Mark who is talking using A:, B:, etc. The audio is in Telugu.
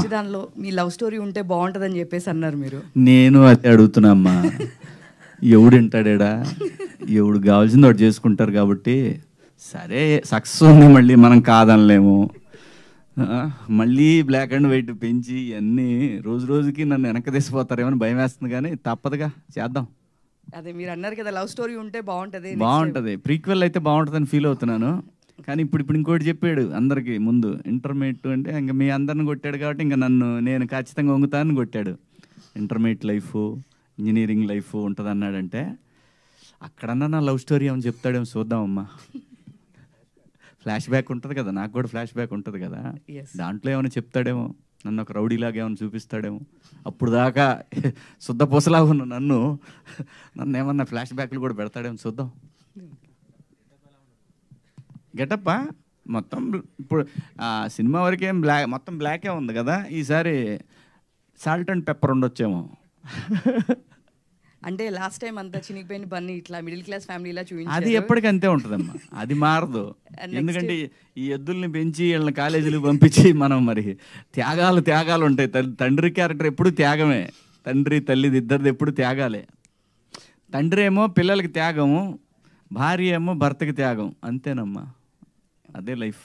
A: వచ్చే దానిలో మీ లవ్ స్టోరీ ఉంటే బాగుంటుందని చెప్పేసి అన్నారు మీరు.
B: నేను అదే అడుగుతున్నామ్మా, ఎవడు వింటాడా? ఎవడు కావాల్సింది వాడు చేసుకుంటారు కాబట్టి సరే సక్సెస్ ఉంది, మళ్ళీ మనం కాదనలేము. మళ్ళీ బ్లాక్ అండ్ వైట్ పెంచి అన్నీ రోజు రోజుకి నన్ను వెనక్కి తీసిపోతారేమో అని భయం వేస్తుంది, కానీ తప్పదుగా చేద్దాం.
A: అదే మీరు అన్నారు కదా లవ్ స్టోరీ ఉంటే
B: బాగుంటుంది, ప్రీక్వెల్ అయితే బాగుంటుందని ఫీల్ అవుతున్నాను. కానీ ఇప్పుడు ఇంకోటి చెప్పాడు అందరికి ముందు, ఇంటర్మీడియట్ అంటే ఇంకా మీ అందరిని కొట్టాడు కాబట్టి ఇంకా నేను ఖచ్చితంగా వంగుతానని కొట్టాడు. ఇంటర్మీడియట్ లైఫ్, ఇంజనీరింగ్ లైఫ్ ఉంటుంది అన్నాడంటే అక్కడన్నా నా లవ్ స్టోరీ ఏమని చెప్తాడేమో చూద్దామమ్మా. ఫ్లాష్ బ్యాక్ ఉంటుంది కదా, నాకు కూడా ఫ్లాష్ బ్యాక్ ఉంటుంది కదా, దాంట్లో ఏమైనా చెప్తాడేమో, నన్ను ఒక రౌడీలాగా ఏమైనా చూపిస్తాడేమో. అప్పుడు దాకా శుద్ధపూసలాగా ఉన్న నన్ను ఏమన్నా ఫ్లాష్ బ్యాక్లు కూడా పెడతాడేమో చూద్దాం. గెటప్పా మొత్తం ఇప్పుడు సినిమా వరకేం మొత్తం బ్లాకే ఉంది కదా, ఈసారి సాల్ట్ అండ్ పెప్పర్ ఉండొచ్చేమో.
A: అంటే లాస్ట్ టైం అంతా చినిగిపోయిన బన్నీ ఇట్లా మిడిల్ క్లాస్ ఫ్యామిలీలా చూపించారు.
B: అది ఎప్పటికంతే ఉంటుందమ్మా, అది మారదు. ఎందుకంటే ఈ ఎద్దుల్ని పెంచి వీళ్ళని కాలేజీలకు పంపించి మనం మరి త్యాగాలు ఉంటాయి. తండ్రి క్యారెక్టర్ ఎప్పుడు త్యాగమే, తండ్రి తల్లిది ఇద్దరిది ఎప్పుడు త్యాగాలే. తండ్రి ఏమో పిల్లలకి త్యాగము, భార్య ఏమో భర్తకి త్యాగం, అంతేనమ్మా, అదే లైఫ్.